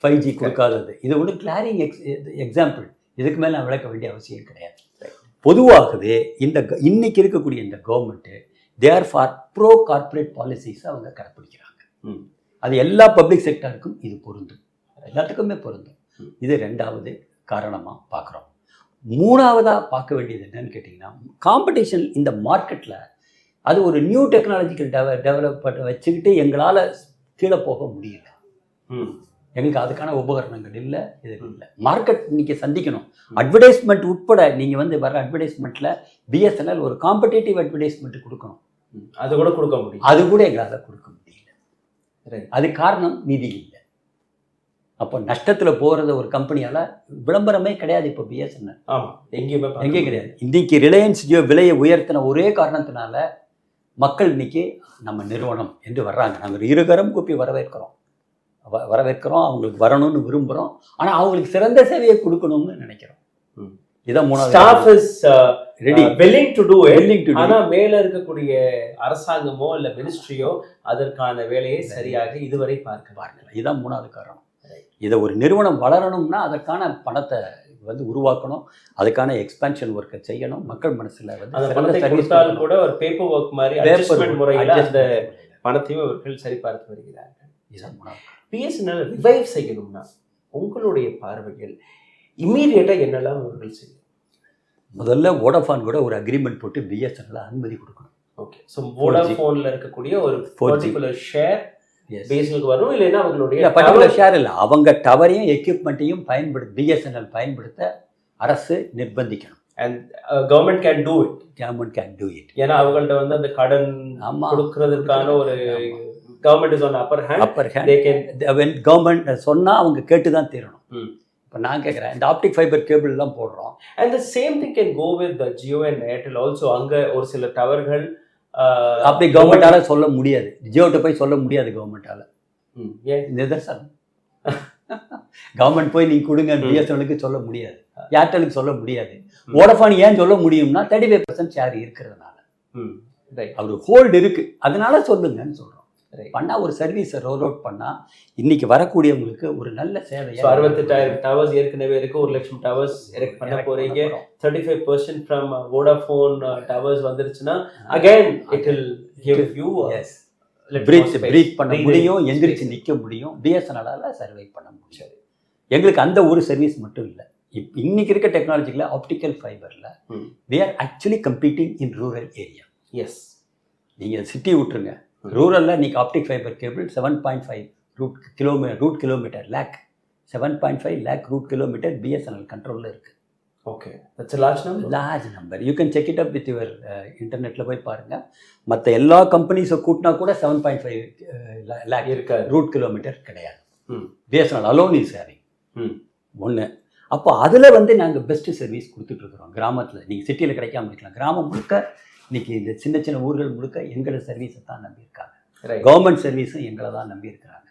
5G கொடுக்காதது. இது ஒன்று கிளாரிங் எக்ஸாம்பிள். இதுக்கு மேலே நான் விளக்க வேண்டிய அவசியம் கிடையாது. பொதுவாகவே இன்னைக்கு இருக்கக்கூடிய இந்த government they are for pro corporate பாலிசிஸை அவங்க கடைப்பிடிக்கிறாங்க. அது எல்லா பப்ளிக் செக்டருக்கும் இது பொருந்தும், எல்லாத்துக்குமே பொருந்தும். இது ரெண்டாவது காரணமாக பார்க்குறோம். மூணாவதாக பார்க்க வேண்டியது என்னன்னு கேட்டிங்கன்னா, காம்படிஷன் இந்த மார்க்கெட்டில் அது ஒரு நியூ டெக்னாலஜிக்கல் டெவலப்மெண்ட் வச்சுக்கிட்டு எங்களால் கீழே போக முடியல. எங்களுக்கு அதுக்கான உபகரணங்கள் இல்லை, இது இல்லை. மார்க்கெட் இன்னைக்கு சந்திக்கணும். அட்வர்டைஸ்மெண்ட் உட்பட நீங்கள் வந்து வர அட்வர்டைஸ்மெண்ட்டில் பிஎஸ்என்எல் ஒரு காம்படேட்டிவ் அட்வர்டைஸ்மெண்ட் கொடுக்கணும். அது கூட கொடுக்க முடியும். அது கூட எங்களால் கொடுக்க முடியல. அது காரணம் நிதி இல்லை. அப்போ நஷ்டத்தில் போகிறது ஒரு கம்பெனியால் விளம்பரமே கிடையாது. இப்போ பிஎஸ்என்எல் எங்கேயும் கிடையாது. இன்றைக்கி ரிலையன்ஸ் ஜியோ விலையை உயர்த்தின ஒரே காரணத்தினால மக்கள் இன்னைக்கு நம்ம நிறுவனம் என்று வர்றாங்க. நாங்கள் இருகரம் கூப்பி வரவேற்கிறோம், அவங்களுக்கு வரணும்னு விரும்புகிறோம். ஆனால் அவங்களுக்கு சிறந்த சேவையை கொடுக்கணும்னு நினைக்கிறோம். இதான் மூணாவது. ஆனால் மேலே இருக்கக்கூடிய அரசாங்கமோ இல்லை மினிஸ்ட்ரியோ அதற்கான வேலையை சரியாக இதுவரை பார்க்கல. இதுதான் மூணாவது காரணம். இதை ஒரு நிறுவனம் வளரணும்னா அதற்கான பணத்தை வந்து உருவாக்கணும், அதுக்கான எக்ஸ்பேன்ஷன் ஒர்க்கை செய்யணும். மக்கள் மனசில் வந்து கூட ஒரு பேப்பர் ஒர்க் மாதிரி அட்ஜஸ்ட்மெண்ட் முறையில் அந்த பணத்தையும் அவர்கள் சரிபார்த்து வருகிறார்கள். இதுதான் மூணாவது. பிஎஸ்என்எல் ரிவைவ் செய்யணும்னா உங்களுடைய பார்வைகள் இம்மீடியட்டாக என்னெல்லாம் அவர்கள் செய்யணும்? முதல்ல வோடாஃபோன் கூட ஒரு அக்ரிமெண்ட் போட்டு பிஎஸ்என்எல் அனுமதி கொடுக்கணும். ஓகே, ஸோ வோடாஃபோனில் இருக்கக்கூடிய ஒரு பர்டிகுலர் ஷேர் பிஎஸ்என்எலுக்கு வரும். இல்லைன்னா அவங்களுடைய பர்டிகுலர் ஷேர் இல்லை, அவங்க டவரையும் எக்யூப்மெண்ட்டையும் பிஎஸ்என்எல் பயன்படுத்த அரசு நிர்பந்திக்கணும். And government can do it. ஏன்னா அவங்கள்ட்ட வந்து அந்த கடன் கொடுக்கறதுக்கான ஒரு government is on upper hand. they can when government சொன்னா அவங்க கேட்டு தான் தீரணும். இப்போ நான் கேட்குறேன், இந்த ஆப்டிக் ஃபைபர் கேபிள் எல்லாம் போடுறோம். And the same thing can go with Jio and Airtel also. அங்க ஒரு சில டவர்கள் அப்படி கவர்மெண்டால சொல்ல முடியாது, ஜியோட்ட போய் சொல்ல முடியாது கவர்மெண்டால. நிதர்சனம். கவர்மெண்ட் போய் நீங்க கொடுங்க பிஎஸ்என்எலுக்கு சொல்ல முடியாது, ஏர்டெலுக்கு சொல்ல முடியாது. வோடாஃபோன் ஏன் சொல்ல முடியும்னா 35% ஷேர் இருக்கிறதுனால. அவர் ஹோல்டு இருக்கு, அதனால சொல்லுங்கன்னு சொல்றோம். பண்ணா ஒரு சர்வீஸை ரோல் அவுட் பண்ணா இன்னைக்கு வரக்கூடியவங்களுக்கு ஒரு நல்ல சேவை. 68,000 டவர்ஸ் ஏற்கனவே இருக்கு, 1,00,000 டவர்ஸ் எரெக்ட் பண்ண போறீங்க. 35% ஃப்ரம் வோடாஃபோன் டவர்ஸ் வந்துருச்சுன்னா again it will give you breath பண்ண முடியும், எந்திரிச்சு நிற்க முடியும். பிஎஸ்என்எல்லால சர்வை பண்ண முடியாது. எங்களுக்கு அந்த ஒரு சர்வீஸ் மட்டும் இல்லை. இன்னைக்கு இருக்க டெக்னாலஜியில் ஆப்டிக்கல் ஃபைபரில் we are actually competing in rural area. Yes, நீங்கள் சிட்டி விட்டுருங்க, ரூரலில் இன்றைக்கி optic fibre cable 7.5 route kilometre lakh 7.5 lakh route kilometre BSNL கண்ட்ரோலில் இருக்குது. Okay, that's a large number. Large number. You can check it up with your இன்டர்நெட்டில் போய் பாருங்கள். மற்ற எல்லா கம்பெனிஸை கூட்டினா கூட 7.5 லேக் இருக்க ரூட் கிலோமீட்டர் கிடையாது. பிஎஸ்என்எல் அலோன் இஸ் ஹேவிங் ஒன்று. அப்போ அதில் வந்து நாங்கள் பெஸ்ட்டு சர்வீஸ் கொடுத்துட்ருக்குறோம். கிராமத்தில் நீங்கள் சிட்டியில் கிடைக்காம இருக்கலாம், கிராமம் முழுக்க இன்னைக்கு இந்த சின்ன சின்ன ஊர்கள் முழுக்க எங்களோட சர்வீஸை தான் நம்பியிருக்காங்க. Right. கவர்மெண்ட் சர்வீஸும் எங்களை தான் நம்பியிருக்கிறாங்க.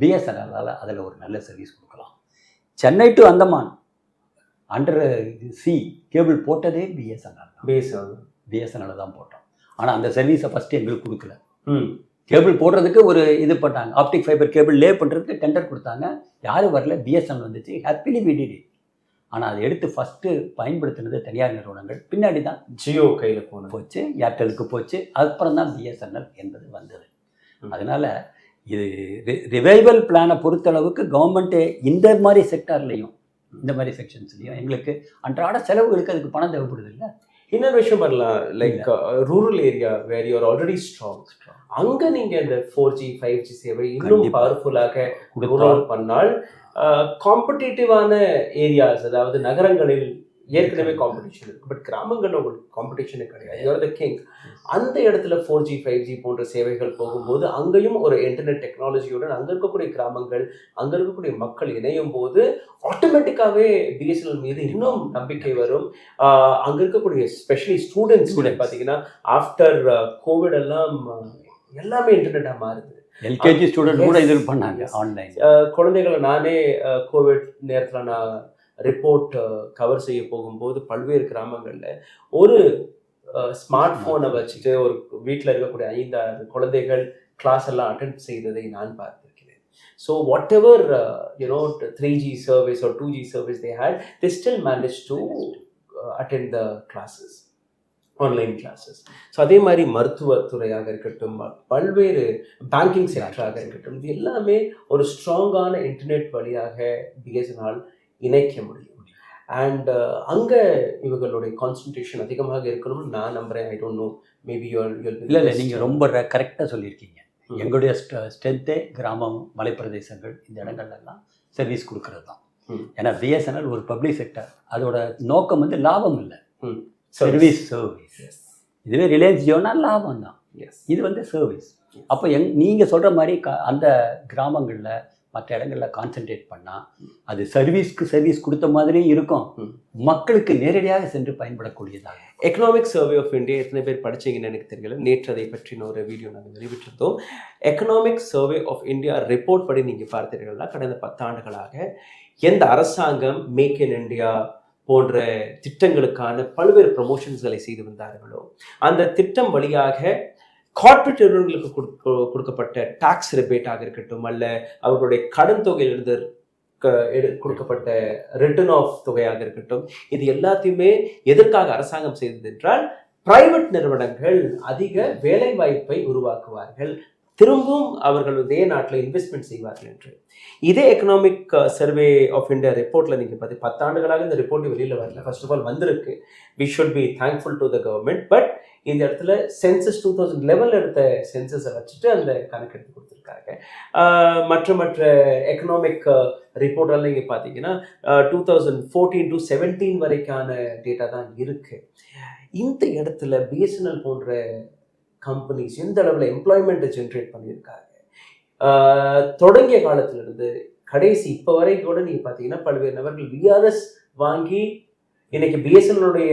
பிஎஸ்என்எல்லால் அதில் ஒரு நல்ல சர்வீஸ் கொடுக்கலாம். Chennai to Andaman under C cable போட்டதே பிஎஸ்என்எல் தான். பிஎஸ்என்எல் தான் போட்டோம். ஆனால் அந்த சர்வீஸை ஃபஸ்ட்டு எங்களுக்கு கொடுக்கல. கேபிள் போடுறதுக்கு ஒரு இது பண்ணாங்க, ஆப்டிக் ஃபைபர் கேபிள் லே பண்ணுறதுக்கு டெண்டர் கொடுத்தாங்க. யாரும் வரல, பிஎஸ்என்எல் வந்துச்சு. Happily we did it. ஆனால் அதை எடுத்து ஃபஸ்ட்டு பயன்படுத்தினது தனியார் நிறுவனங்கள். பின்னாடி தான் ஜியோ கையில் போச்சு, ஏர்டெலுக்கு போச்சு, அதுக்கப்புறம் தான் பிஎஸ்என்எல் என்பது வந்தது. அதனால் இது ரிவைவல் பிளானை பொறுத்தளவுக்கு கவர்மெண்ட்டு இந்த மாதிரி செக்டார்லேயும் இந்த மாதிரி செக்ஷன்ஸ்லையும் எங்களுக்கு அன்றாட செலவுகளுக்கு அதுக்கு பணம் தேவைப்படுது இல்லை. இன்னொரு விஷயம் பண்ணலாம், like rural area where you are already strong, அங்கே நீங்கள் இந்த 4G 5G சேவை இன்னும் பவர்ஃபுல்லாக ரோல் பண்ணால் காம்படிட்டிவான ஏரியாஸ், அதாவது நகரங்களில் ஏற்கனவே காம்படிஷன் இருக்கு, பட் கிராமங்களில் உங்களுக்கு காம்படிஷனே கிடையாது. You're the king. அந்த இடத்துல 4G 5G போன்ற சேவைகள் போகும்போது அங்கேயும் ஒரு இன்டர்நெட் டெக்னாலஜியுடன் அங்கே இருக்கக்கூடிய கிராமங்கள், அங்கே இருக்கக்கூடிய மக்கள் இணையும் போது ஆட்டோமேட்டிக்காகவே பிஎஸ்என்எல் மீது இன்னும் நம்பிக்கை வரும். அங்கே இருக்கக்கூடிய ஸ்பெஷலி ஸ்டூடெண்ட்ஸ் பார்த்தீங்கன்னா ஆஃப்டர் கோவிட் எல்லாம் எல்லாமே இன்டர்நெட்டாக மாறுது. எல்கேஜி ஸ்டூடெண்ட் கூட இது பண்ணாங்க ஆன்லைன். குழந்தைகளை நானே கோவிட் நேரத்தில் நான் ரிப்போர்ட் கவர் செய்ய போகும்போது பல்வேறு கிராமங்களில் ஒரு ஸ்மார்ட் ஃபோனை வச்சுட்டு ஒரு வீட்டில் இருக்கக்கூடிய 5-6 குழந்தைகள் கிளாஸ் எல்லாம் அட்டென்ட் செய்ததை நான் பார்த்திருக்கிறேன். So what ever 3G service or 2G service they had, they still managed to attend the classes, online classes. So அதே மாதிரி மருத்துவத்துறையாக இருக்கட்டும், பல்வேறு பேங்கிங் செக்டராக இருக்கட்டும், இது எல்லாமே ஒரு ஸ்ட்ராங்கான இன்டர்நெட் வழியாக பிஎஸ்என்எல் இணைக்க முடியும். அண்ட் அங்கே இவர்களுடைய கான்சன்ட்ரேஷன் அதிகமாக இருக்கணும்னு நான் நம்புகிறேன். ஐ டோன்ட் நோ, மேபி இல்லை நீங்கள் ரொம்ப கரெக்டாக சொல்லியிருக்கீங்க. எங்களுடைய ஸ்ட்ரென்த்தே கிராமம், மலைப்பிரதேசங்கள், இந்த இடங்கள்லாம் சர்வீஸ் கொடுக்கறது தான். ஏன்னா பிஎஸ்என்எல் ஒரு பப்ளிக் செக்டர், அதோட நோக்கம் வந்து லாபம் இல்லை, சர்வீஸ். இதுவே ரிலையன்ஸ் ஜியோனா லாபம் தான், இது வந்து சர்வீஸ். அப்போ நீங்கள் சொல்கிற மாதிரி அந்த கிராமங்களில் மற்ற இடங்களில் கான்சென்ட்ரேட் பண்ணால் அது சர்வீஸ் கொடுத்த மாதிரி இருக்கும், மக்களுக்கு நேரடியாக சென்று பயன்படக்கூடியதாக. எக்கனாமிக் சர்வே ஆஃப் இந்தியா எத்தனை பேர் படிச்சீங்கன்னு எனக்கு தெரியல. நேற்று அதை பற்றின ஒரு வீடியோ நாங்கள் வெளியிட்டிருந்தோம். Economic survey of India report படி நீங்கள் பார்த்தீர்கள்னா கடந்த 10 ஆண்டுகளாக எந்த அரசாங்கம் மேக் இன் இந்தியா போன்ற திட்டங்களுக்கான பல்வேறு ப்ரமோஷன்ஸ்களை செய்து வந்தார்களோ அந்த திட்டம் வழியாக கார்ப்பரேட் நிறுவனங்களுக்கு கொடுக்கப்பட்ட டாக்ஸ் ரிபேட்டாக இருக்கட்டும், அல்ல அவர்களுடைய கடன் தொகையிலிருந்து கொடுக்கப்பட்ட ரிட்டர்ன் ஆஃப் தொகையாக இருக்கட்டும், இது எல்லாத்தையுமே எதற்காக அரசாங்கம் செய்தது என்றால் பிரைவேட் நிறுவனங்கள் அதிக வேலை வாய்ப்பை உருவாக்குவார்கள், திரும்பவும் அவர்கள் இதே நாட்டில் இன்வெஸ்ட்மெண்ட் செய்வார்கள் என்று. இதே எக்கனாமிக் சர்வே ஆஃப் இந்தியா ரிப்போர்ட்டில் நீங்கள் பார்த்து 10 ஆண்டுகளாக இந்த ரிப்போர்ட் வெளியில் வரல. ஃபர்ஸ்ட் ஆஃப் ஆல் வந்திருக்கு, we should be thankful to the government. But இந்த இடத்துல சென்சஸ் 2011 எடுத்த சென்சஸை வச்சுட்டு அந்த கணக்கு எடுத்து கொடுத்துருக்காங்க. மற்ற எக்கனாமிக் ரிப்போர்ட்டெல்லாம் நீங்கள் பார்த்தீங்கன்னா 2014 to 17 வரைக்கான டேட்டா தான் இருக்குது. இந்த இடத்துல பிஎஸ்என்எல் போன்ற கம்பெனிஸ் எந்த அளவில் எம்ப்ளாய்மெண்ட்டை ஜென்ரேட் பண்ணியிருக்காங்க. தொடங்கிய காலத்திலிருந்து கடைசி இப்போ வரை கூட நீங்கள் பார்த்தீங்கன்னா பல்வேறு நபர்கள் விஆர்எஸ் வாங்கி இன்னைக்கு பிஎஸ்என்எல்லுடைய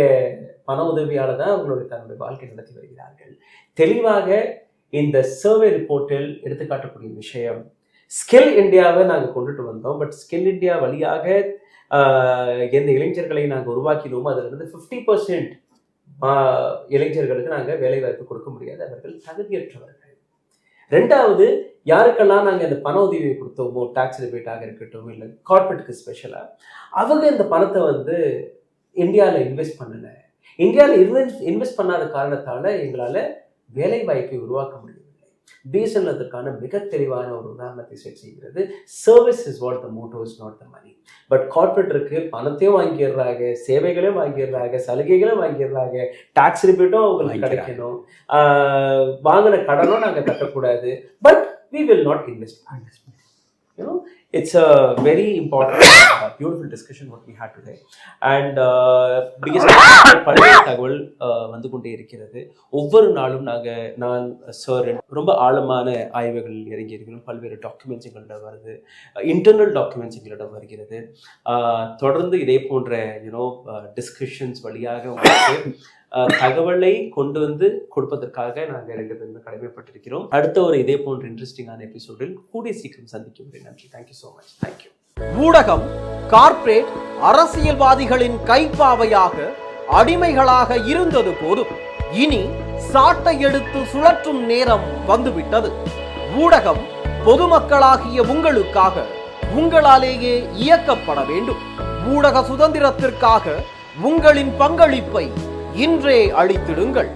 பண உதவியால் தான் அவங்களுடைய தன்னுடைய வாழ்க்கை நடத்தி வருகிறார்கள். தெளிவாக இந்த சர்வே ரிப்போர்ட்டில் எடுத்துக்காட்டக்கூடிய விஷயம், ஸ்கில் இந்தியாவை நாங்கள் கொண்டுட்டு வந்தோம், பட் ஸ்கில் இந்தியா வழியாக எந்த இளைஞர்களை நாங்கள் உருவாக்கினோமோ அதிலிருந்து 50% இளைஞர்களுக்கு நாங்கள் வேலை வாய்ப்பு கொடுக்க முடியாது, அவர்கள் தகுதியற்றவர்கள். 2வது, யாருக்கெல்லாம் நாங்கள் இந்த பண உதவியை கொடுத்தோமோ, டாக்ஸ் ரிபேட்டாக இருக்கட்டும் இல்லை கார்பரேட்டுக்கு ஸ்பெஷலாக, அவங்க இந்த பணத்தை வந்து இந்தியாவில் இன்வெஸ்ட் பண்ணலை. இந்தியாவில் இன்வெஸ்ட் பண்ணாத காரணத்தால் எங்களால் வேலை வாய்ப்பை உருவாக்க முடியவில்லை. பிஎஸ்என்எல் அதற்கான மிக தெளிவான ஒரு உதாரணத்தை செட் செய்கிறது. Service is what the motto, is not the money. But கார்பரேட்டருக்கு பணத்தையும் வாங்கிடுறாங்க, சேவைகளையும் வாங்கிடுறாங்க, சலுகைகளும் வாங்கிடுறாங்க, டாக்ஸ் ரிபேட்டும் அவங்களுக்கு கிடைக்கணும், வாங்கின கடனும் நாங்கள் கட்டக்கூடாது. But we will not invest. You know, it's a very important, beautiful discussion what we had today. And biggest பல்வேறு தகவல் வந்து கொண்டே இருக்கிறது. ஒவ்வொரு நாளும் நான் சார் ரொம்ப ஆழமான ஆய்வுகளில் இறங்கி இருக்கிறோம். பல்வேறு டாக்குமெண்ட்ஸ் எங்களிடம் வருது, இன்டர்னல் டாக்குமெண்ட்ஸ் எங்களிடம் வருகிறது. தொடர்ந்து இதே போன்ற டிஸ்கஷன்ஸ் வழியாக உங்களுக்கு தகவலை கொண்டு வந்து கொடுப்பதற்காக நாங்கள் 2 பேருமே கடமைப்பட்டிருக்கிறோம். அடுத்த ஒரு இதே போன்ற இன்ட்ரெஸ்டிங்கான எபிசோடில் கூடிய சீக்கிரம் சந்திக்கும். நன்றி. Thank you so much. தேங்க்யூ. ஊடகம் கார்ப்பரேட் அரசியல்வாதிகளின் கைப்பாவையாக அடிமைகளாக இருந்தது போதும். இனி சாட்டை எடுத்து சுழற்றும் நேரம் வந்துவிட்டது. ஊடகம் பொதுமக்களாகிய உங்களுக்காக உங்களாலேயே இயக்கப்பட வேண்டும். ஊடக சுதந்திரத்திற்காக உங்களின் பங்களிப்பை இன்றே அளித்திடுங்கள்.